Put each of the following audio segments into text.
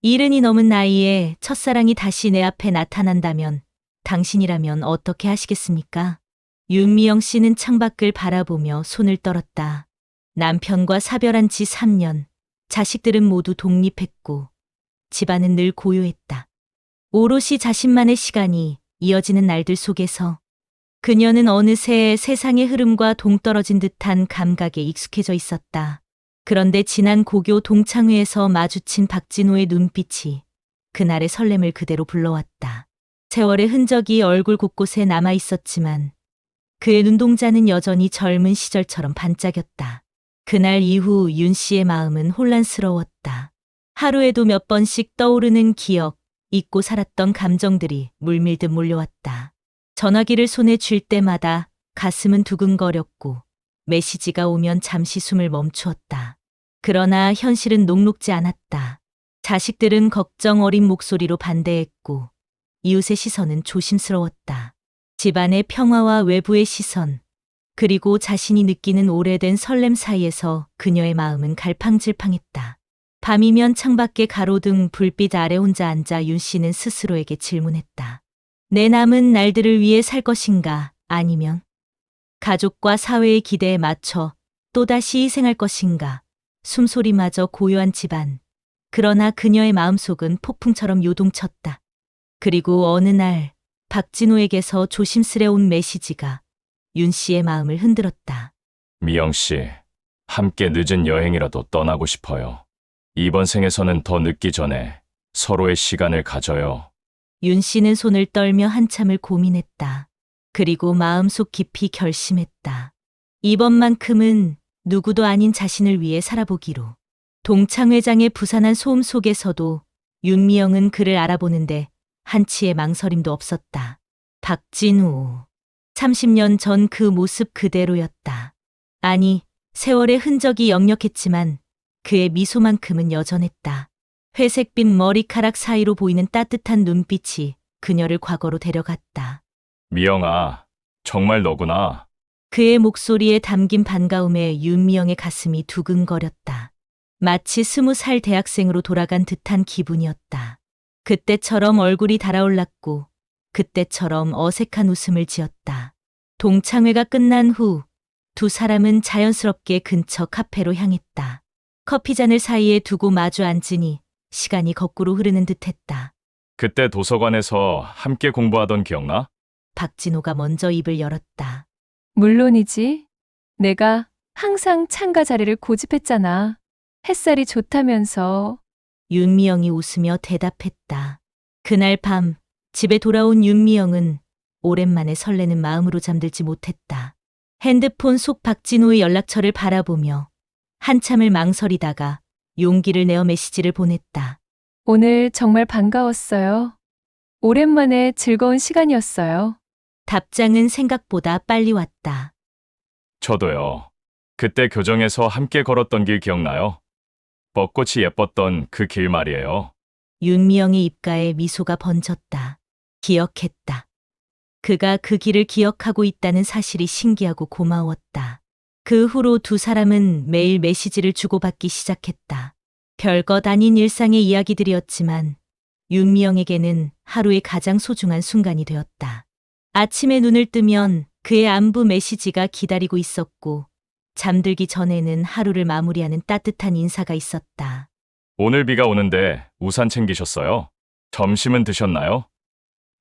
70이 넘은 나이에 첫사랑이 다시 내 앞에 나타난다면 당신이라면 어떻게 하시겠습니까? 윤미영 씨는 창밖을 바라보며 손을 떨었다. 남편과 사별한 지 3년, 자식들은 모두 독립했고 집안은 늘 고요했다. 오롯이 자신만의 시간이 이어지는 날들 속에서 그녀는 어느새 세상의 흐름과 동떨어진 듯한 감각에 익숙해져 있었다. 그런데 지난 고교 동창회에서 마주친 박진호의 눈빛이 그날의 설렘을 그대로 불러왔다. 세월의 흔적이 얼굴 곳곳에 남아 있었지만 그의 눈동자는 여전히 젊은 시절처럼 반짝였다. 그날 이후 윤 씨의 마음은 혼란스러웠다. 하루에도 몇 번씩 떠오르는 기억, 잊고 살았던 감정들이 물밀듯 몰려왔다. 전화기를 손에 쥘 때마다 가슴은 두근거렸고 메시지가 오면 잠시 숨을 멈추었다. 그러나 현실은 녹록지 않았다. 자식들은 걱정 어린 목소리로 반대했고 이웃의 시선은 조심스러웠다. 집안의 평화와 외부의 시선, 그리고 자신이 느끼는 오래된 설렘 사이에서 그녀의 마음은 갈팡질팡했다. 밤이면 창밖에 가로등 불빛 아래 혼자 앉아 윤 씨는 스스로에게 질문했다. 내 남은 날들을 위해 살 것인가, 아니면 가족과 사회의 기대에 맞춰 또다시 희생할 것인가. 숨소리마저 고요한 집안. 그러나 그녀의 마음속은 폭풍처럼 요동쳤다. 그리고 어느 날 박진호에게서 조심스레 온 메시지가 윤 씨의 마음을 흔들었다. 미영 씨, 함께 늦은 여행이라도 떠나고 싶어요. 이번 생에서는 더 늦기 전에 서로의 시간을 가져요. 윤 씨는 손을 떨며 한참을 고민했다. 그리고 마음속 깊이 결심했다. 이번만큼은 누구도 아닌 자신을 위해 살아보기로. 동창회장의 부산한 소음 속에서도 윤미영은 그를 알아보는데 한치의 망설임도 없었다. 박진우. 30년 전 그 모습 그대로였다. 아니, 세월의 흔적이 역력했지만 그의 미소만큼은 여전했다. 회색빛 머리카락 사이로 보이는 따뜻한 눈빛이 그녀를 과거로 데려갔다. 미영아, 정말 너구나. 그의 목소리에 담긴 반가움에 윤미영의 가슴이 두근거렸다. 마치 20살 대학생으로 돌아간 듯한 기분이었다. 그때처럼 얼굴이 달아올랐고 그때처럼 어색한 웃음을 지었다. 동창회가 끝난 후 두 사람은 자연스럽게 근처 카페로 향했다. 커피잔을 사이에 두고 마주 앉으니 시간이 거꾸로 흐르는 듯했다. 그때 도서관에서 함께 공부하던 기억나? 박진호가 먼저 입을 열었다. 물론이지. 내가 항상 창가 자리를 고집했잖아. 햇살이 좋다면서. 윤미영이 웃으며 대답했다. 그날 밤 집에 돌아온 윤미영은 오랜만에 설레는 마음으로 잠들지 못했다. 핸드폰 속 박진호의 연락처를 바라보며 한참을 망설이다가 용기를 내어 메시지를 보냈다. 오늘 정말 반가웠어요. 오랜만에 즐거운 시간이었어요. 답장은 생각보다 빨리 왔다. 저도요. 그때 교정에서 함께 걸었던 길 기억나요? 벚꽃이 예뻤던 그 길 말이에요. 윤미영의 입가에 미소가 번졌다. 기억했다. 그가 그 길을 기억하고 있다는 사실이 신기하고 고마웠다. 그 후로 두 사람은 매일 메시지를 주고받기 시작했다. 별것 아닌 일상의 이야기들이었지만 윤미영에게는 하루의 가장 소중한 순간이 되었다. 아침에 눈을 뜨면 그의 안부 메시지가 기다리고 있었고 잠들기 전에는 하루를 마무리하는 따뜻한 인사가 있었다. 오늘 비가 오는데 우산 챙기셨어요? 점심은 드셨나요?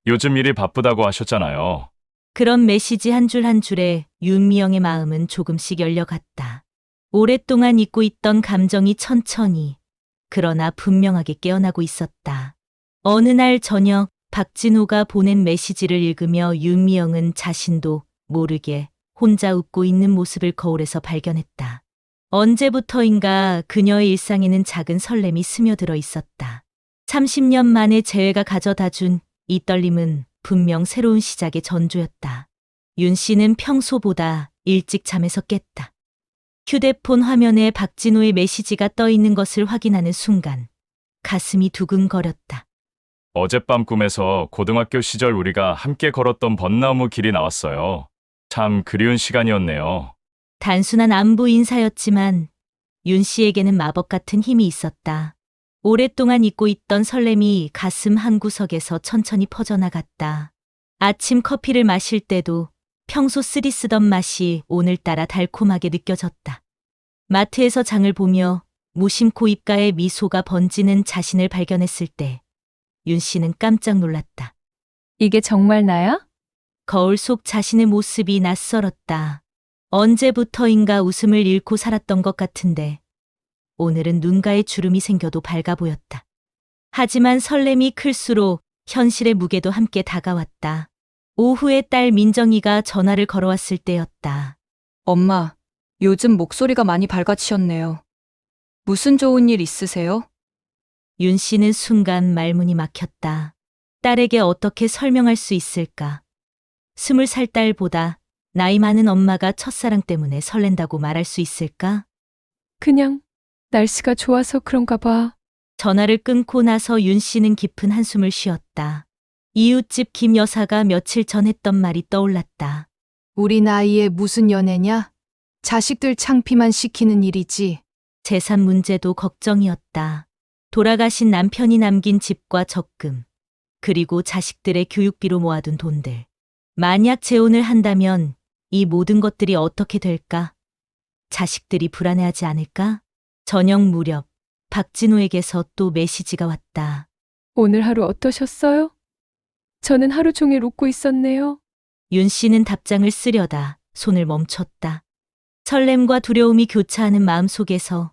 요즘 일이 바쁘다고 하셨잖아요. 그런 메시지 한 줄 한 줄에 윤미영의 마음은 조금씩 열려갔다. 오랫동안 잊고 있던 감정이 천천히, 그러나 분명하게 깨어나고 있었다. 어느 날 저녁 박진호가 보낸 메시지를 읽으며 윤미영은 자신도 모르게 혼자 웃고 있는 모습을 거울에서 발견했다. 언제부터인가 그녀의 일상에는 작은 설렘이 스며들어 있었다. 30년 만에 재회가 가져다준 이 떨림은 분명 새로운 시작의 전조였다. 윤 씨는 평소보다 일찍 잠에서 깼다. 휴대폰 화면에 박진호의 메시지가 떠 있는 것을 확인하는 순간 가슴이 두근거렸다. 어젯밤 꿈에서 고등학교 시절 우리가 함께 걸었던 벚나무 길이 나왔어요. 참 그리운 시간이었네요. 단순한 안부 인사였지만 윤 씨에게는 마법 같은 힘이 있었다. 오랫동안 잊고 있던 설렘이 가슴 한구석에서 천천히 퍼져나갔다. 아침 커피를 마실 때도 평소 쓰디쓰던 맛이 오늘따라 달콤하게 느껴졌다. 마트에서 장을 보며 무심코 입가에 미소가 번지는 자신을 발견했을 때 윤 씨는 깜짝 놀랐다. 이게 정말 나야? 거울 속 자신의 모습이 낯설었다. 언제부터인가 웃음을 잃고 살았던 것 같은데 오늘은 눈가에 주름이 생겨도 밝아 보였다. 하지만 설렘이 클수록 현실의 무게도 함께 다가왔다. 오후에 딸 민정이가 전화를 걸어왔을 때였다. 엄마, 요즘 목소리가 많이 밝아지셨네요. 무슨 좋은 일 있으세요? 윤 씨는 순간 말문이 막혔다. 딸에게 어떻게 설명할 수 있을까? 20살 딸보다 나이 많은 엄마가 첫사랑 때문에 설렌다고 말할 수 있을까? 그냥 날씨가 좋아서 그런가 봐. 전화를 끊고 나서 윤 씨는 깊은 한숨을 쉬었다. 이웃집 김 여사가 며칠 전 했던 말이 떠올랐다. 우리 나이에 무슨 연애냐? 자식들 창피만 시키는 일이지. 재산 문제도 걱정이었다. 돌아가신 남편이 남긴 집과 적금, 그리고 자식들의 교육비로 모아둔 돈들. 만약 재혼을 한다면 이 모든 것들이 어떻게 될까? 자식들이 불안해하지 않을까? 저녁 무렵 박진호에게서 또 메시지가 왔다. 오늘 하루 어떠셨어요? 저는 하루 종일 웃고 있었네요. 윤 씨는 답장을 쓰려다 손을 멈췄다. 설렘과 두려움이 교차하는 마음속에서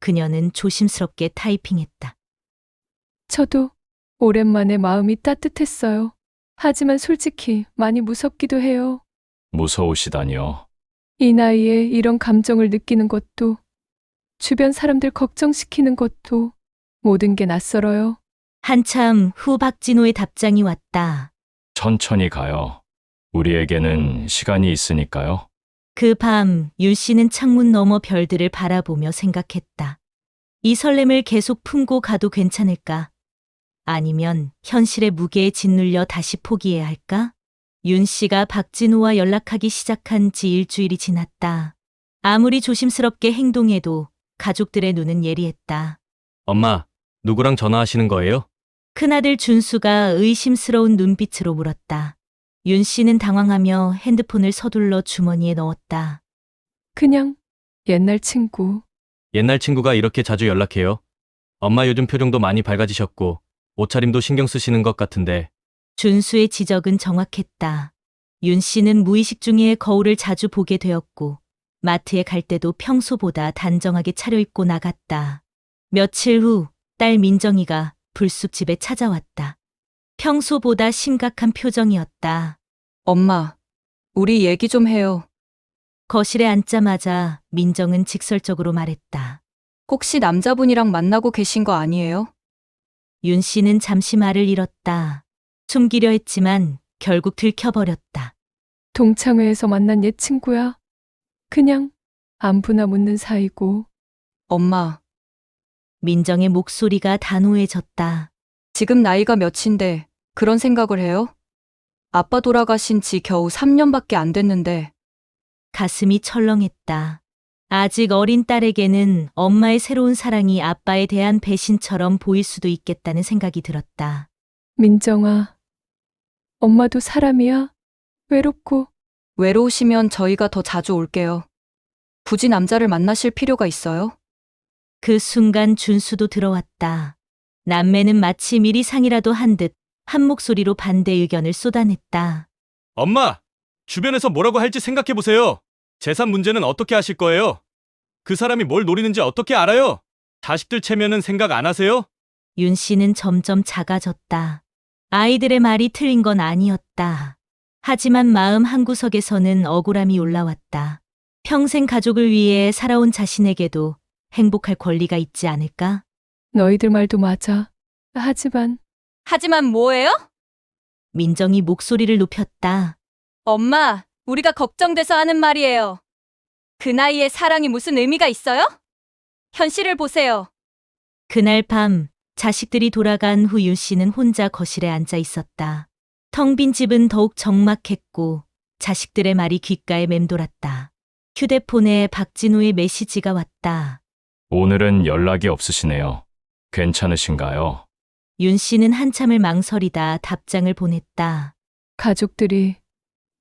그녀는 조심스럽게 타이핑했다. 저도 오랜만에 마음이 따뜻했어요. 하지만 솔직히 많이 무섭기도 해요. 무서우시다니요. 이 나이에 이런 감정을 느끼는 것도, 주변 사람들 걱정시키는 것도 모든 게 낯설어요. 한참 후 박진호의 답장이 왔다. 천천히 가요. 우리에게는 시간이 있으니까요. 그 밤 윤 씨는 창문 너머 별들을 바라보며 생각했다. 이 설렘을 계속 품고 가도 괜찮을까? 아니면 현실의 무게에 짓눌려 다시 포기해야 할까? 윤 씨가 박진호와 연락하기 시작한 지 일주일이 지났다. 아무리 조심스럽게 행동해도 가족들의 눈은 예리했다. 엄마, 누구랑 전화하시는 거예요? 큰아들 준수가 의심스러운 눈빛으로 물었다. 윤 씨는 당황하며 핸드폰을 서둘러 주머니에 넣었다. 그냥 옛날 친구. 옛날 친구가 이렇게 자주 연락해요. 엄마 요즘 표정도 많이 밝아지셨고, 옷차림도 신경 쓰시는 것 같은데, 준수의 지적은 정확했다. 윤 씨는 무의식 중에 거울을 자주 보게 되었고 마트에 갈 때도 평소보다 단정하게 차려입고 나갔다. 며칠 후 딸 민정이가 불쑥 집에 찾아왔다. 평소보다 심각한 표정이었다. 엄마, 우리 얘기 좀 해요. 거실에 앉자마자 민정은 직설적으로 말했다. 혹시 남자분이랑 만나고 계신 거 아니에요? 윤 씨는 잠시 말을 잃었다. 숨기려 했지만 결국 들켜버렸다. 동창회에서 만난 옛 친구야. 그냥 안부나 묻는 사이고. 엄마, 민정의 목소리가 단호해졌다. 지금 나이가 몇인데 그런 생각을 해요? 아빠 돌아가신 지 겨우 3년밖에 안 됐는데. 가슴이 철렁했다. 아직 어린 딸에게는 엄마의 새로운 사랑이 아빠에 대한 배신처럼 보일 수도 있겠다는 생각이 들었다. 민정아, 엄마도 사람이야. 외롭고. 외로우시면 저희가 더 자주 올게요. 굳이 남자를 만나실 필요가 있어요? 그 순간 준수도 들어왔다. 남매는 마치 미리 상이라도 한 듯 한 목소리로 반대 의견을 쏟아냈다. 엄마! 주변에서 뭐라고 할지 생각해보세요. 재산 문제는 어떻게 하실 거예요? 그 사람이 뭘 노리는지 어떻게 알아요? 자식들 체면은 생각 안 하세요? 윤 씨는 점점 작아졌다. 아이들의 말이 틀린 건 아니었다. 하지만 마음 한구석에서는 억울함이 올라왔다. 평생 가족을 위해 살아온 자신에게도 행복할 권리가 있지 않을까? 너희들 말도 맞아. 하지만 뭐예요? 민정이 목소리를 높였다. 엄마, 우리가 걱정돼서 하는 말이에요. 그 나이에 사랑이 무슨 의미가 있어요? 현실을 보세요. 그날 밤 자식들이 돌아간 후 윤 씨는 혼자 거실에 앉아 있었다. 텅 빈 집은 더욱 적막했고 자식들의 말이 귓가에 맴돌았다. 휴대폰에 박진호의 메시지가 왔다. 오늘은 연락이 없으시네요. 괜찮으신가요? 윤 씨는 한참을 망설이다 답장을 보냈다. 가족들이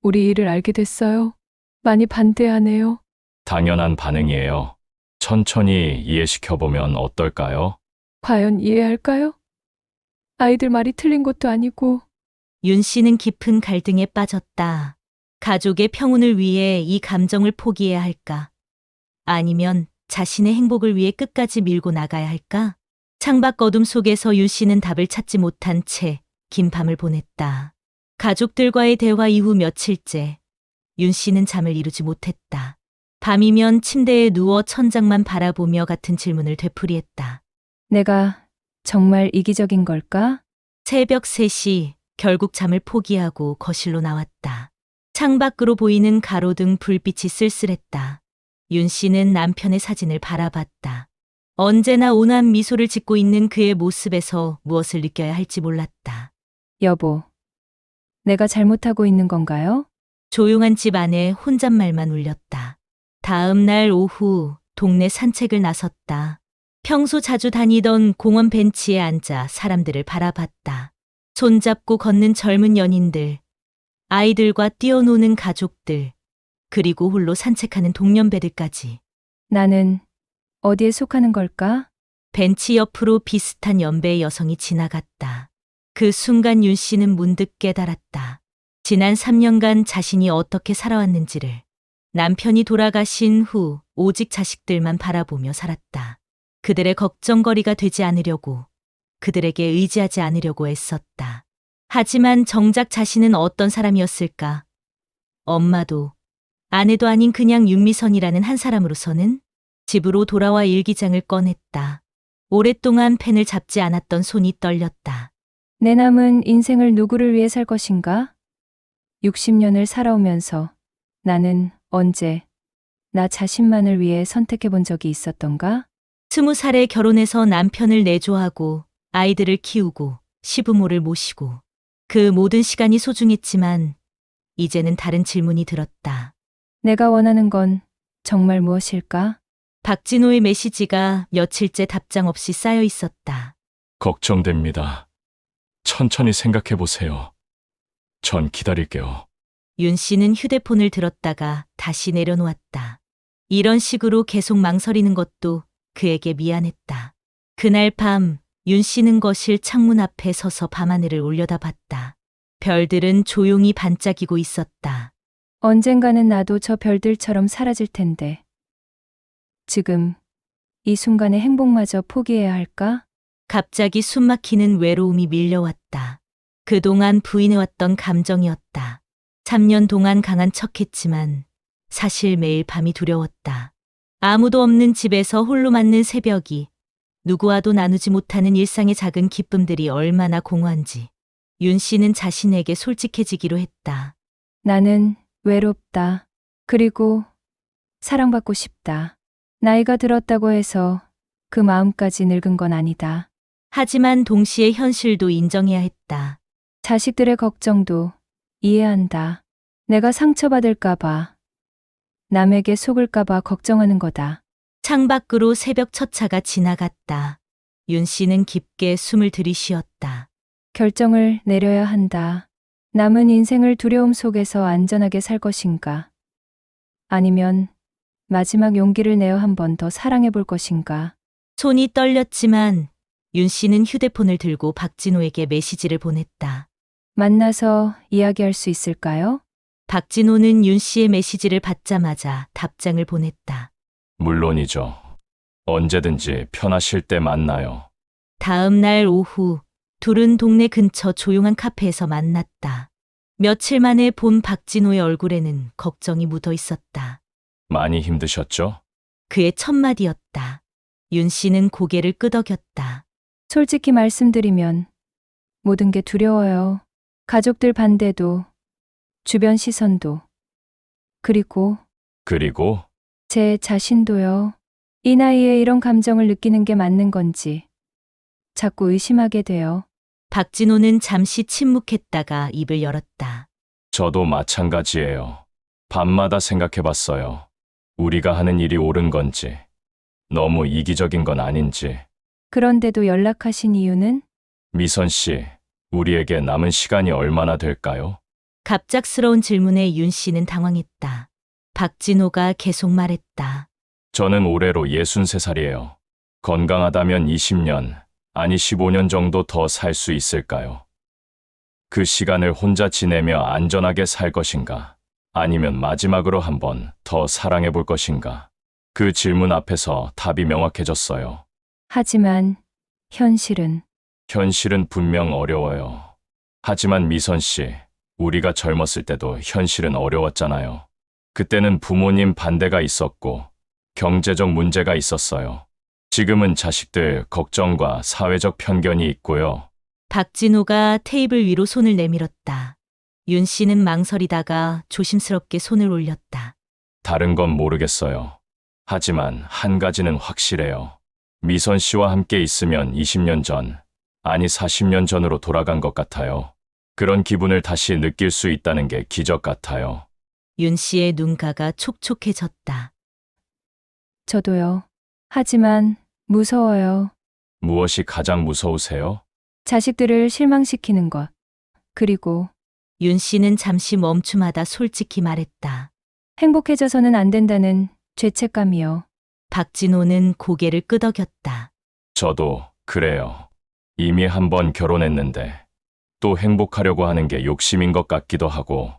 우리 일을 알게 됐어요. 많이 반대하네요. 당연한 반응이에요. 천천히 이해시켜보면 어떨까요? 과연 이해할까요? 아이들 말이 틀린 것도 아니고 윤 씨는 깊은 갈등에 빠졌다. 가족의 평온을 위해 이 감정을 포기해야 할까? 아니면 자신의 행복을 위해 끝까지 밀고 나가야 할까? 창밖 어둠 속에서 윤 씨는 답을 찾지 못한 채 긴 밤을 보냈다. 가족들과의 대화 이후 며칠째 윤 씨는 잠을 이루지 못했다. 밤이면 침대에 누워 천장만 바라보며 같은 질문을 되풀이했다. 내가 정말 이기적인 걸까? 새벽 3시 결국 잠을 포기하고 거실로 나왔다. 창밖으로 보이는 가로등 불빛이 쓸쓸했다. 윤 씨는 남편의 사진을 바라봤다. 언제나 온화한 미소를 짓고 있는 그의 모습에서 무엇을 느껴야 할지 몰랐다. 여보, 내가 잘못하고 있는 건가요? 조용한 집 안에 혼잣말만 울렸다. 다음 날 오후 동네 산책을 나섰다. 평소 자주 다니던 공원 벤치에 앉아 사람들을 바라봤다. 손잡고 걷는 젊은 연인들, 아이들과 뛰어노는 가족들, 그리고 홀로 산책하는 동년배들까지. 나는 어디에 속하는 걸까? 벤치 옆으로 비슷한 연배의 여성이 지나갔다. 그 순간 윤 씨는 문득 깨달았다. 지난 3년간 자신이 어떻게 살아왔는지를. 남편이 돌아가신 후 오직 자식들만 바라보며 살았다. 그들의 걱정거리가 되지 않으려고, 그들에게 의지하지 않으려고 애썼다. 하지만 정작 자신은 어떤 사람이었을까? 엄마도, 아내도 아닌 그냥 윤미선이라는 한 사람으로서는? 집으로 돌아와 일기장을 꺼냈다. 오랫동안 펜을 잡지 않았던 손이 떨렸다. 내 남은 인생을 누구를 위해 살 것인가? 60년을 살아오면서 나는 언제 나 자신만을 위해 선택해 본 적이 있었던가? 20살에 결혼해서 남편을 내조하고 아이들을 키우고 시부모를 모시고 그 모든 시간이 소중했지만 이제는 다른 질문이 들었다. 내가 원하는 건 정말 무엇일까? 박진호의 메시지가 며칠째 답장 없이 쌓여 있었다. 걱정됩니다. 천천히 생각해 보세요. 전 기다릴게요. 윤 씨는 휴대폰을 들었다가 다시 내려놓았다. 이런 식으로 계속 망설이는 것도 그에게 미안했다. 그날 밤 윤 씨는 거실 창문 앞에 서서 밤하늘을 올려다봤다. 별들은 조용히 반짝이고 있었다. 언젠가는 나도 저 별들처럼 사라질 텐데. 지금 이 순간의 행복마저 포기해야 할까? 갑자기 숨막히는 외로움이 밀려왔다. 그동안 부인해왔던 감정이었다. 3년 동안 강한 척했지만 사실 매일 밤이 두려웠다. 아무도 없는 집에서 홀로 맞는 새벽이, 누구와도 나누지 못하는 일상의 작은 기쁨들이 얼마나 공허한지. 윤 씨는 자신에게 솔직해지기로 했다. 나는 외롭다. 그리고 사랑받고 싶다. 나이가 들었다고 해서 그 마음까지 늙은 건 아니다. 하지만 동시에 현실도 인정해야 했다. 자식들의 걱정도 이해한다. 내가 상처받을까봐, 남에게 속을까봐 걱정하는 거다. 창밖으로 새벽 첫 차가 지나갔다. 윤 씨는 깊게 숨을 들이쉬었다. 결정을 내려야 한다. 남은 인생을 두려움 속에서 안전하게 살 것인가? 아니면 마지막 용기를 내어 한 번 더 사랑해 볼 것인가? 손이 떨렸지만 윤 씨는 휴대폰을 들고 박진호에게 메시지를 보냈다. 만나서 이야기할 수 있을까요? 박진호는 윤 씨의 메시지를 받자마자 답장을 보냈다. 물론이죠. 언제든지 편하실 때 만나요. 다음 날 오후 둘은 동네 근처 조용한 카페에서 만났다. 며칠 만에 본 박진호의 얼굴에는 걱정이 묻어 있었다. 많이 힘드셨죠? 그의 첫 마디였다. 윤 씨는 고개를 끄덕였다. 솔직히 말씀드리면 모든 게 두려워요. 가족들 반대도, 주변 시선도, 그리고 그리고 제 자신도요. 이 나이에 이런 감정을 느끼는 게 맞는 건지 자꾸 의심하게 돼요. 박진호는 잠시 침묵했다가 입을 열었다. 저도 마찬가지예요. 밤마다 생각해 봤어요. 우리가 하는 일이 옳은 건지, 너무 이기적인 건 아닌지. 그런데도 연락하신 이유는? 미선 씨, 우리에게 남은 시간이 얼마나 될까요? 갑작스러운 질문에 윤 씨는 당황했다. 박진호가 계속 말했다. 저는 올해로 63살이에요. 건강하다면 20년, 아니 15년 정도 더 살 수 있을까요? 그 시간을 혼자 지내며 안전하게 살 것인가? 아니면 마지막으로 한번 더 사랑해 볼 것인가? 그 질문 앞에서 답이 명확해졌어요. 하지만 현실은 현실은 분명 어려워요. 하지만 미선 씨, 우리가 젊었을 때도 현실은 어려웠잖아요. 그때는 부모님 반대가 있었고 경제적 문제가 있었어요. 지금은 자식들 걱정과 사회적 편견이 있고요. 박진호가 테이블 위로 손을 내밀었다. 윤 씨는 망설이다가 조심스럽게 손을 올렸다. 다른 건 모르겠어요. 하지만 한 가지는 확실해요. 미선 씨와 함께 있으면 20년 전, 아니 40년 전으로 돌아간 것 같아요. 그런 기분을 다시 느낄 수 있다는 게 기적 같아요. 윤 씨의 눈가가 촉촉해졌다. 저도요. 하지만 무서워요. 무엇이 가장 무서우세요? 자식들을 실망시키는 것. 그리고 윤 씨는 잠시 멈춤하다 솔직히 말했다. 행복해져서는 안 된다는 죄책감이요. 박진호는 고개를 끄덕였다. 저도 그래요. 이미 한 번 결혼했는데 또 행복하려고 하는 게 욕심인 것 같기도 하고.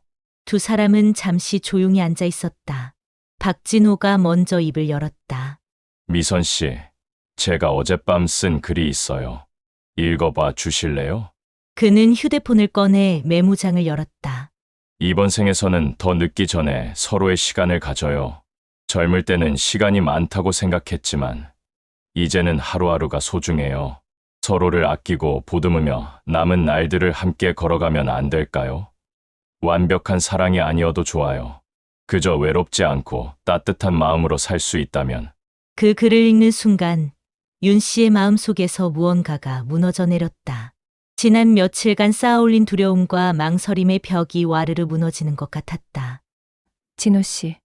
두 사람은 잠시 조용히 앉아 있었다. 박진호가 먼저 입을 열었다. 미선 씨, 제가 어젯밤 쓴 글이 있어요. 읽어봐 주실래요? 그는 휴대폰을 꺼내 메모장을 열었다. 이번 생에서는 더 늦기 전에 서로의 시간을 가져요. 젊을 때는 시간이 많다고 생각했지만 이제는 하루하루가 소중해요. 서로를 아끼고 보듬으며 남은 날들을 함께 걸어가면 안 될까요? 완벽한 사랑이 아니어도 좋아요. 그저 외롭지 않고 따뜻한 마음으로 살 수 있다면. 그 글을 읽는 순간 윤 씨의 마음속에서 무언가가 무너져 내렸다. 지난 며칠간 쌓아올린 두려움과 망설임의 벽이 와르르 무너지는 것 같았다. 진호 씨,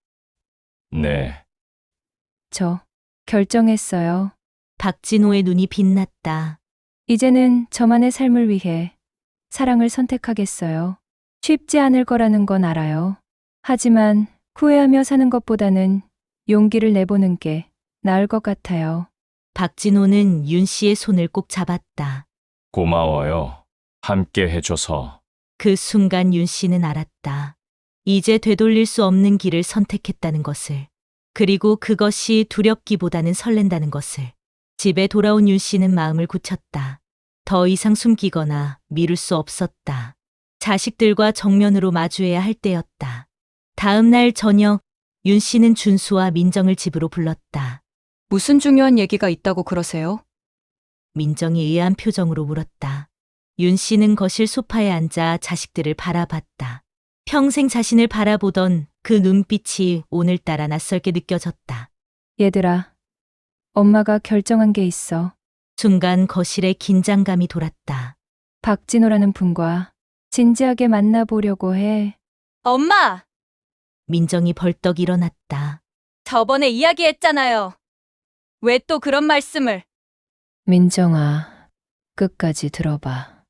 네, 저 결정했어요. 박진호의 눈이 빛났다. 이제는 저만의 삶을 위해 사랑을 선택하겠어요. 쉽지 않을 거라는 건 알아요. 하지만 후회하며 사는 것보다는 용기를 내보는 게 나을 것 같아요. 박진호는 윤 씨의 손을 꼭 잡았다. 고마워요. 함께 해줘서. 그 순간 윤 씨는 알았다. 이제 되돌릴 수 없는 길을 선택했다는 것을. 그리고 그것이 두렵기보다는 설렌다는 것을. 집에 돌아온 윤 씨는 마음을 굳혔다. 더 이상 숨기거나 미룰 수 없었다. 자식들과 정면으로 마주해야 할 때였다. 다음 날 저녁, 윤 씨는 준수와 민정을 집으로 불렀다. 무슨 중요한 얘기가 있다고 그러세요? 민정이 의아한 표정으로 물었다. 윤 씨는 거실 소파에 앉아 자식들을 바라봤다. 평생 자신을 바라보던 그 눈빛이 오늘따라 낯설게 느껴졌다. 얘들아, 엄마가 결정한 게 있어. 순간 거실에 긴장감이 돌았다. 박진호라는 분과 진지하게 만나보려고 해. 엄마! 민정이 벌떡 일어났다. 저번에 이야기했잖아요. 왜 또 그런 말씀을? 민정아, 끝까지 들어봐.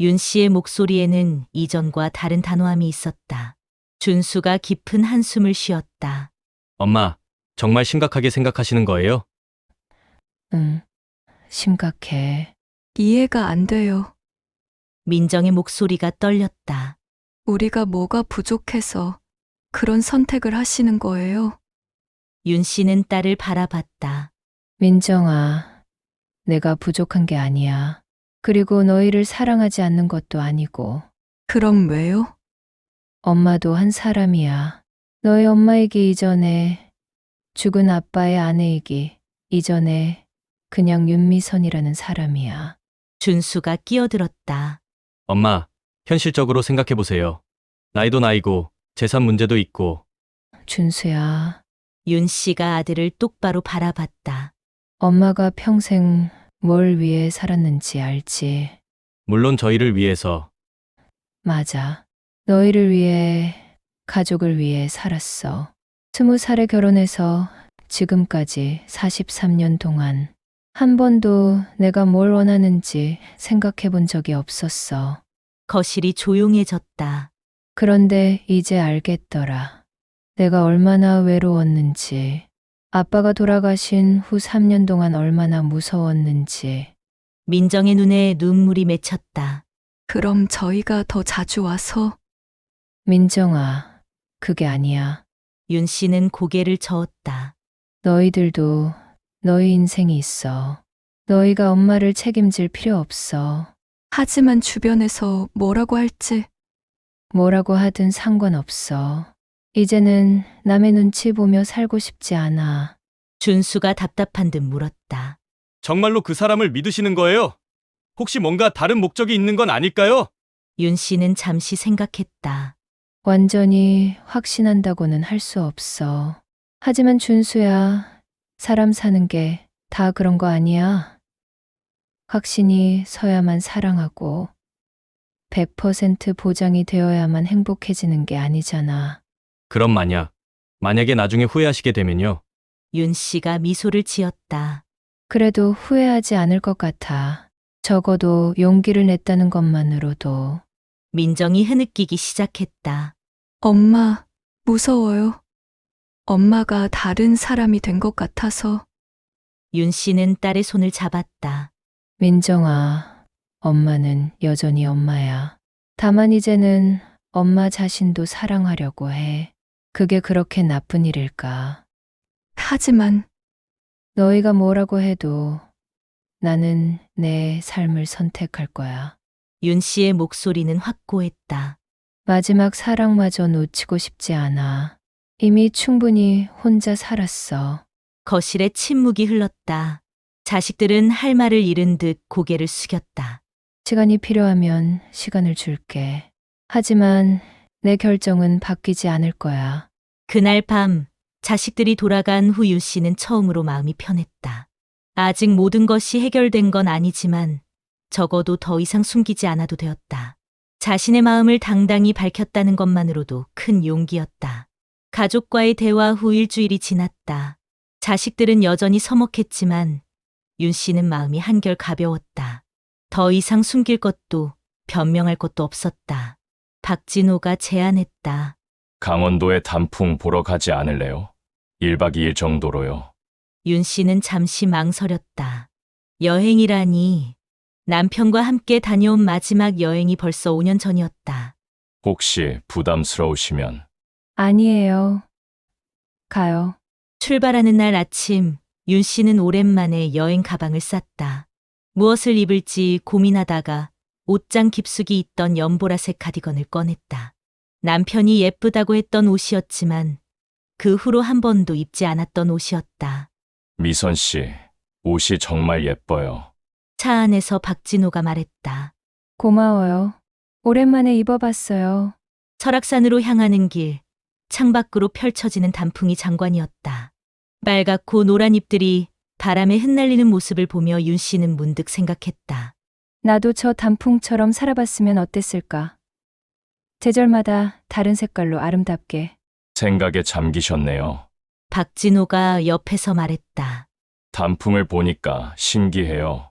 윤 씨의 목소리에는 이전과 다른 단호함이 있었다. 준수가 깊은 한숨을 쉬었다. 엄마, 정말 심각하게 생각하시는 거예요? 응, 심각해. 이해가 안 돼요. 민정의 목소리가 떨렸다. 우리가 뭐가 부족해서 그런 선택을 하시는 거예요? 윤 씨는 딸을 바라봤다. 민정아, 내가 부족한 게 아니야. 그리고 너희를 사랑하지 않는 것도 아니고. 그럼 왜요? 엄마도 한 사람이야. 너희 엄마이기 이전에, 죽은 아빠의 아내이기 이전에 그냥 윤미선이라는 사람이야. 준수가 끼어들었다. 엄마, 현실적으로 생각해 보세요. 나이도 나이고 재산 문제도 있고. 준수야, 윤 씨가 아들을 똑바로 바라봤다. 엄마가 평생 뭘 위해 살았는지 알지? 물론 저희를 위해서. 맞아. 너희를 위해, 가족을 위해 살았어. 20살에 결혼해서 지금까지 43년 동안 한 번도 내가 뭘 원하는지 생각해 본 적이 없었어. 거실이 조용해졌다. 그런데 이제 알겠더라. 내가 얼마나 외로웠는지, 아빠가 돌아가신 후 3년 동안 얼마나 무서웠는지. 민정의 눈에 눈물이 맺혔다. 그럼 저희가 더 자주 와서 민정아, 그게 아니야. 윤 씨는 고개를 저었다. 너희들도 너희 인생이 있어. 너희가 엄마를 책임질 필요 없어. 하지만 주변에서 뭐라고 할지 뭐라고 하든 상관없어. 이제는 남의 눈치 보며 살고 싶지 않아. 준수가 답답한 듯 물었다. 정말로 그 사람을 믿으시는 거예요? 혹시 뭔가 다른 목적이 있는 건 아닐까요? 윤 씨는 잠시 생각했다. 완전히 확신한다고는 할 수 없어. 하지만 준수야, 사람 사는 게 다 그런 거 아니야. 확신이 서야만 사랑하고 100% 보장이 되어야만 행복해지는 게 아니잖아. 그럼 만약에 나중에 후회하시게 되면요. 윤 씨가 미소를 지었다. 그래도 후회하지 않을 것 같아. 적어도 용기를 냈다는 것만으로도. 민정이 흐느끼기 시작했다. 엄마 무서워요. 엄마가 다른 사람이 된 것 같아서 윤 씨는 딸의 손을 잡았다. 민정아, 엄마는 여전히 엄마야. 다만 이제는 엄마 자신도 사랑하려고 해. 그게 그렇게 나쁜 일일까? 하지만 너희가 뭐라고 해도 나는 내 삶을 선택할 거야. 윤 씨의 목소리는 확고했다. 마지막 사랑마저 놓치고 싶지 않아. 이미 충분히 혼자 살았어. 거실에 침묵이 흘렀다. 자식들은 할 말을 잃은 듯 고개를 숙였다. 시간이 필요하면 시간을 줄게. 하지만 내 결정은 바뀌지 않을 거야. 그날 밤 자식들이 돌아간 후 윤 씨는 처음으로 마음이 편했다. 아직 모든 것이 해결된 건 아니지만 적어도 더 이상 숨기지 않아도 되었다. 자신의 마음을 당당히 밝혔다는 것만으로도 큰 용기였다. 가족과의 대화 후 일주일이 지났다. 자식들은 여전히 서먹했지만 윤 씨는 마음이 한결 가벼웠다. 더 이상 숨길 것도 변명할 것도 없었다. 박진호가 제안했다. 강원도에 단풍 보러 가지 않을래요? 1박 2일 정도로요. 윤 씨는 잠시 망설였다. 여행이라니. 남편과 함께 다녀온 마지막 여행이 벌써 5년 전이었다. 혹시 부담스러우시면 아니에요. 가요. 출발하는 날 아침, 윤 씨는 오랜만에 여행 가방을 쌌다. 무엇을 입을지 고민하다가 옷장 깊숙이 있던 연보라색 카디건을 꺼냈다. 남편이 예쁘다고 했던 옷이었지만 그 후로 한 번도 입지 않았던 옷이었다. 미선 씨, 옷이 정말 예뻐요. 차 안에서 박진호가 말했다. 고마워요. 오랜만에 입어봤어요. 설악산으로 향하는 길, 창밖으로 펼쳐지는 단풍이 장관이었다. 빨갛고 노란 잎들이 바람에 흩날리는 모습을 보며 윤 씨는 문득 생각했다. 나도 저 단풍처럼 살아봤으면 어땠을까? 계절마다 다른 색깔로 아름답게. 생각에 잠기셨네요. 박진호가 옆에서 말했다. 단풍을 보니까 신기해요.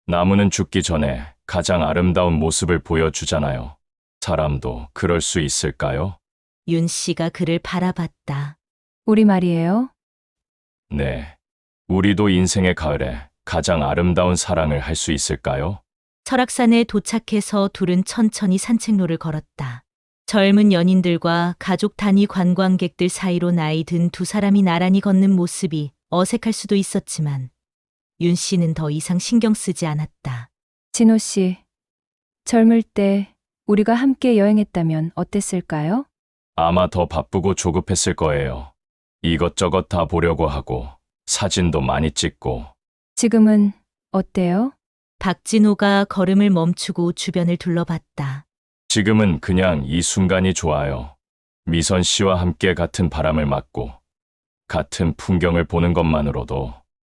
나무는 죽기 전에 가장 아름다운 모습을 보여주잖아요. 사람도 그럴 수 있을까요? 윤 씨가 그를 바라봤다. 우리 말이에요? 네. 우리도 인생의 가을에 가장 아름다운 사랑을 할 수 있을까요? 설악산에 도착해서 둘은 천천히 산책로를 걸었다. 젊은 연인들과 가족 단위 관광객들 사이로 나이 든 두 사람이 나란히 걷는 모습이 어색할 수도 있었지만 윤 씨는 더 이상 신경 쓰지 않았다. 진호 씨, 젊을 때 우리가 함께 여행했다면 어땠을까요? 아마 더 바쁘고 조급했을 거예요. 이것저것 다 보려고 하고 사진도 많이 찍고. 지금은 어때요? 박진호가 걸음을 멈추고 주변을 둘러봤다. 지금은 그냥 이 순간이 좋아요. 미선 씨와 함께 같은 바람을 맞고 같은 풍경을 보는 것만으로도.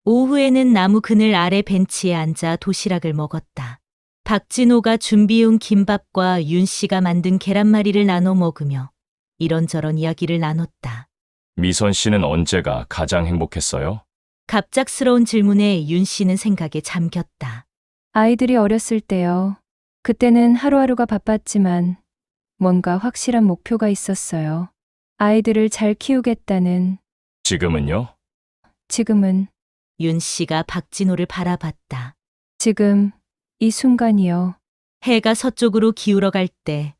오후에는 나무 그늘 아래 벤치에 앉아 도시락을 먹었다. 박진호가 준비해온 김밥과 윤 씨가 만든 계란말이를 나눠 먹으며 이런저런 이야기를 나눴다. 미선 씨는 언제가 가장 행복했어요? 갑작스러운 질문에 윤 씨는 생각에 잠겼다. 아이들이 어렸을 때요. 그때는 하루하루가 바빴지만 뭔가 확실한 목표가 있었어요. 아이들을 잘 키우겠다는. 지금은요? 지금은, 윤 씨가 박진호를 바라봤다. 지금, 이 순간이요. 해가 서쪽으로 기울어 갈 때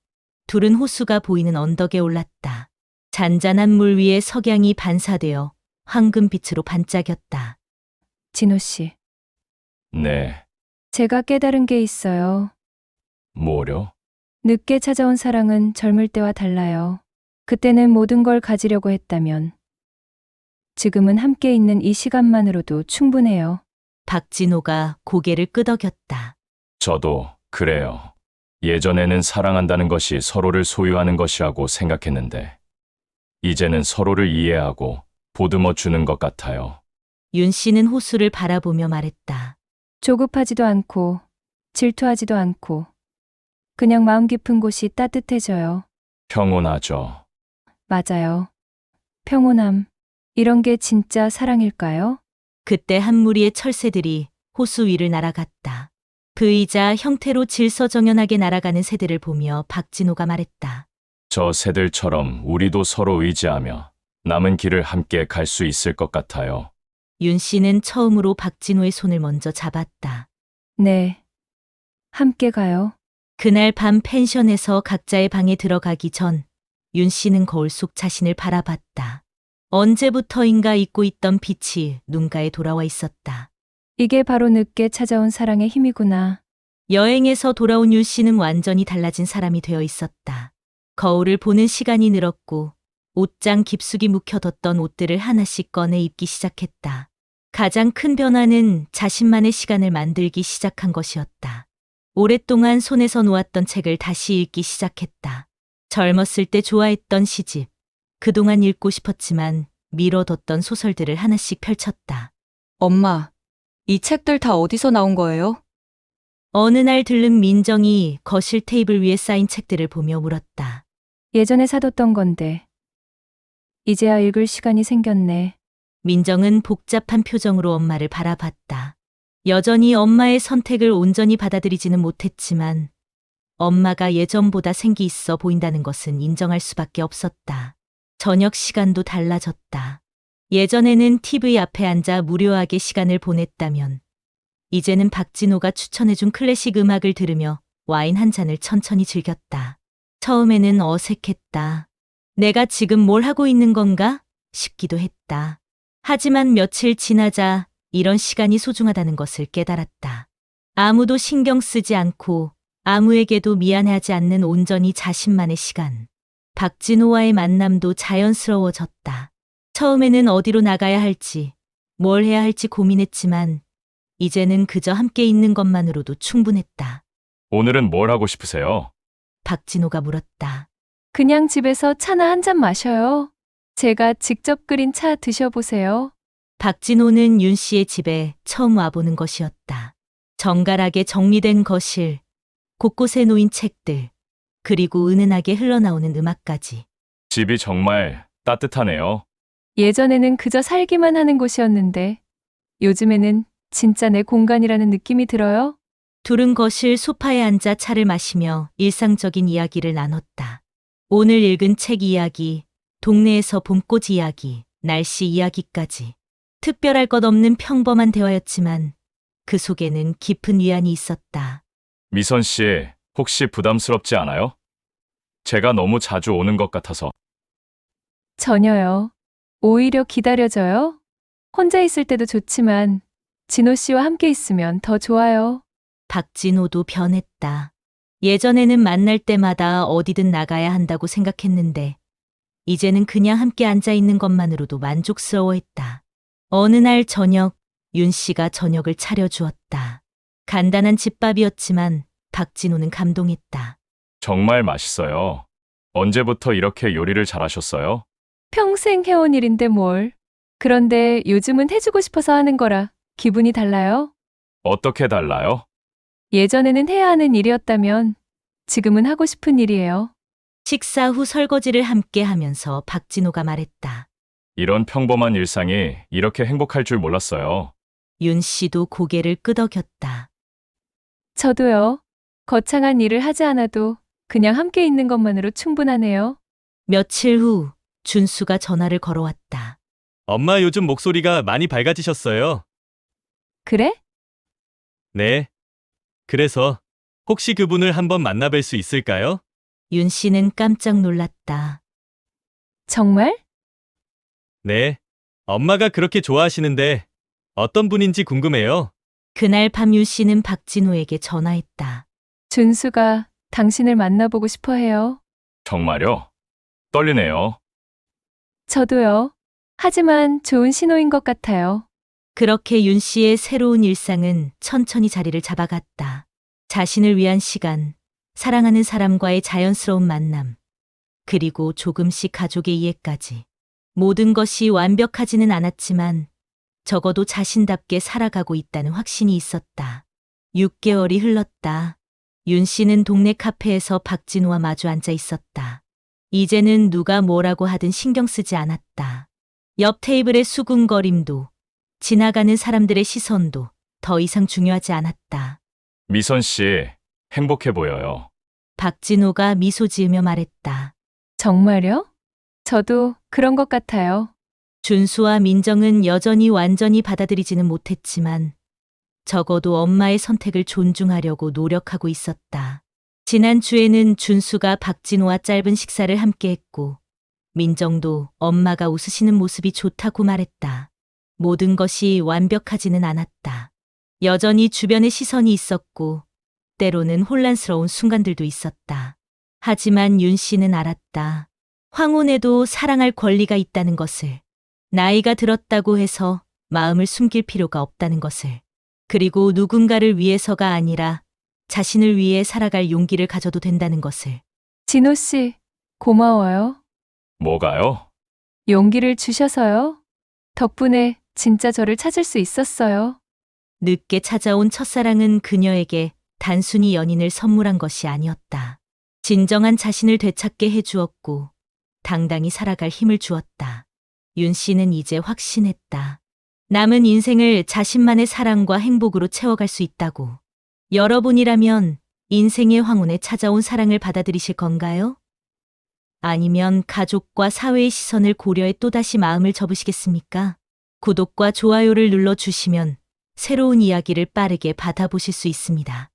둘은 호수가 보이는 언덕에 올랐다. 잔잔한 물 위에 석양이 반사되어 황금빛으로 반짝였다. 진호 씨, 네. 제가 깨달은 게 있어요. 뭐려? 늦게 찾아온 사랑은 젊을 때와 달라요. 그때는 모든 걸 가지려고 했다면 지금은 함께 있는 이 시간만으로도 충분해요. 박진호가 고개를 끄덕였다. 저도 그래요. 예전에는 사랑한다는 것이 서로를 소유하는 것이라고 생각했는데, 이제는 서로를 이해하고 보듬어 주는 것 같아요. 윤 씨는 호수를 바라보며 말했다. 조급하지도 않고 질투하지도 않고 그냥 마음 깊은 곳이 따뜻해져요. 평온하죠. 맞아요. 평온함. 이런 게 진짜 사랑일까요? 그때 한 무리의 철새들이 호수 위를 날아갔다. V자 형태로 질서정연하게 날아가는 새들을 보며 박진호가 말했다. 저 새들처럼 우리도 서로 의지하며 남은 길을 함께 갈 수 있을 것 같아요. 윤 씨는 처음으로 박진호의 손을 먼저 잡았다. 네. 함께 가요. 그날 밤 펜션에서 각자의 방에 들어가기 전 윤 씨는 거울 속 자신을 바라봤다. 언제부터인가 잊고 있던 빛이 눈가에 돌아와 있었다. 이게 바로 늦게 찾아온 사랑의 힘이구나. 여행에서 돌아온 윤 씨는 완전히 달라진 사람이 되어 있었다. 거울을 보는 시간이 늘었고 옷장 깊숙이 묵혀뒀던 옷들을 하나씩 꺼내 입기 시작했다. 가장 큰 변화는 자신만의 시간을 만들기 시작한 것이었다. 오랫동안 손에서 놓았던 책을 다시 읽기 시작했다. 젊었을 때 좋아했던 시집, 그동안 읽고 싶었지만 미뤄뒀던 소설들을 하나씩 펼쳤다. 엄마, 이 책들 다 어디서 나온 거예요? 어느 날 들른 민정이 거실 테이블 위에 쌓인 책들을 보며 물었다. 예전에 사뒀던 건데. 이제야 읽을 시간이 생겼네. 민정은 복잡한 표정으로 엄마를 바라봤다. 여전히 엄마의 선택을 온전히 받아들이지는 못했지만 엄마가 예전보다 생기 있어 보인다는 것은 인정할 수밖에 없었다. 저녁 시간도 달라졌다. 예전에는 TV 앞에 앉아 무료하게 시간을 보냈다면 이제는 박진호가 추천해준 클래식 음악을 들으며 와인 한 잔을 천천히 즐겼다. 처음에는 어색했다. 내가 지금 뭘 하고 있는 건가 싶기도 했다. 하지만 며칠 지나자 이런 시간이 소중하다는 것을 깨달았다. 아무도 신경 쓰지 않고 아무에게도 미안해하지 않는 온전히 자신만의 시간. 박진호와의 만남도 자연스러워졌다. 처음에는 어디로 나가야 할지, 뭘 해야 할지 고민했지만 이제는 그저 함께 있는 것만으로도 충분했다. 오늘은 뭘 하고 싶으세요? 박진호가 물었다. 그냥 집에서 차나 한 잔 마셔요. 제가 직접 끓인 차 드셔보세요. 박진호는 윤 씨의 집에 처음 와보는 것이었다. 정갈하게 정리된 거실, 곳곳에 놓인 책들, 그리고 은은하게 흘러나오는 음악까지. 집이 정말 따뜻하네요. 예전에는 그저 살기만 하는 곳이었는데 요즘에는 진짜 내 공간이라는 느낌이 들어요. 둘은 거실 소파에 앉아 차를 마시며 일상적인 이야기를 나눴다. 오늘 읽은 책 이야기, 동네에서 봄꽃 이야기, 날씨 이야기까지. 특별할 것 없는 평범한 대화였지만 그 속에는 깊은 위안이 있었다. 미선 씨, 혹시 부담스럽지 않아요? 제가 너무 자주 오는 것 같아서. 전혀요. 오히려 기다려져요. 혼자 있을 때도 좋지만 진호 씨와 함께 있으면 더 좋아요. 박진호도 변했다. 예전에는 만날 때마다 어디든 나가야 한다고 생각했는데 이제는 그냥 함께 앉아 있는 것만으로도 만족스러워했다. 어느 날 저녁, 윤 씨가 저녁을 차려주었다. 간단한 집밥이었지만 박진호는 감동했다. 정말 맛있어요. 언제부터 이렇게 요리를 잘하셨어요? 평생 해온 일인데 뭘. 그런데 요즘은 해주고 싶어서 하는 거라 기분이 달라요. 어떻게 달라요? 예전에는 해야 하는 일이었다면 지금은 하고 싶은 일이에요. 식사 후 설거지를 함께 하면서 박진호가 말했다. 이런 평범한 일상이 이렇게 행복할 줄 몰랐어요. 윤 씨도 고개를 끄덕였다. 저도요. 거창한 일을 하지 않아도 그냥 함께 있는 것만으로 충분하네요. 며칠 후 준수가 전화를 걸어왔다. 엄마 요즘 목소리가 많이 밝아지셨어요. 그래? 네. 그래서 혹시 그분을 한번 만나뵐 수 있을까요? 윤 씨는 깜짝 놀랐다. 정말? 네. 엄마가 그렇게 좋아하시는데 어떤 분인지 궁금해요. 그날 밤 윤 씨는 박진호에게 전화했다. 준수가 당신을 만나보고 싶어 해요. 정말요? 떨리네요. 저도요. 하지만 좋은 신호인 것 같아요. 그렇게 윤 씨의 새로운 일상은 천천히 자리를 잡아갔다. 자신을 위한 시간, 사랑하는 사람과의 자연스러운 만남, 그리고 조금씩 가족의 이해까지. 모든 것이 완벽하지는 않았지만 적어도 자신답게 살아가고 있다는 확신이 있었다. 6개월이 흘렀다. 윤 씨는 동네 카페에서 박진호와 마주 앉아 있었다. 이제는 누가 뭐라고 하든 신경 쓰지 않았다. 옆 테이블의 수군거림도, 지나가는 사람들의 시선도 더 이상 중요하지 않았다. 미선 씨, 행복해 보여요. 박진호가 미소 지으며 말했다. 정말요? 저도 그런 것 같아요. 준수와 민정은 여전히 완전히 받아들이지는 못했지만 적어도 엄마의 선택을 존중하려고 노력하고 있었다. 지난주에는 준수가 박진호와 짧은 식사를 함께 했고 민정도 엄마가 웃으시는 모습이 좋다고 말했다. 모든 것이 완벽하지는 않았다. 여전히 주변에 시선이 있었고 때로는 혼란스러운 순간들도 있었다. 하지만 윤 씨는 알았다. 황혼에도 사랑할 권리가 있다는 것을. 나이가 들었다고 해서 마음을 숨길 필요가 없다는 것을. 그리고 누군가를 위해서가 아니라 자신을 위해 살아갈 용기를 가져도 된다는 것을. 진호 씨, 고마워요. 뭐가요? 용기를 주셔서요. 덕분에 진짜 저를 찾을 수 있었어요. 늦게 찾아온 첫사랑은 그녀에게 단순히 연인을 선물한 것이 아니었다. 진정한 자신을 되찾게 해주었고 당당히 살아갈 힘을 주었다. 윤 씨는 이제 확신했다. 남은 인생을 자신만의 사랑과 행복으로 채워갈 수 있다고. 여러분이라면 인생의 황혼에 찾아온 사랑을 받아들이실 건가요? 아니면 가족과 사회의 시선을 고려해 또다시 마음을 접으시겠습니까? 구독과 좋아요를 눌러주시면 새로운 이야기를 빠르게 받아보실 수 있습니다.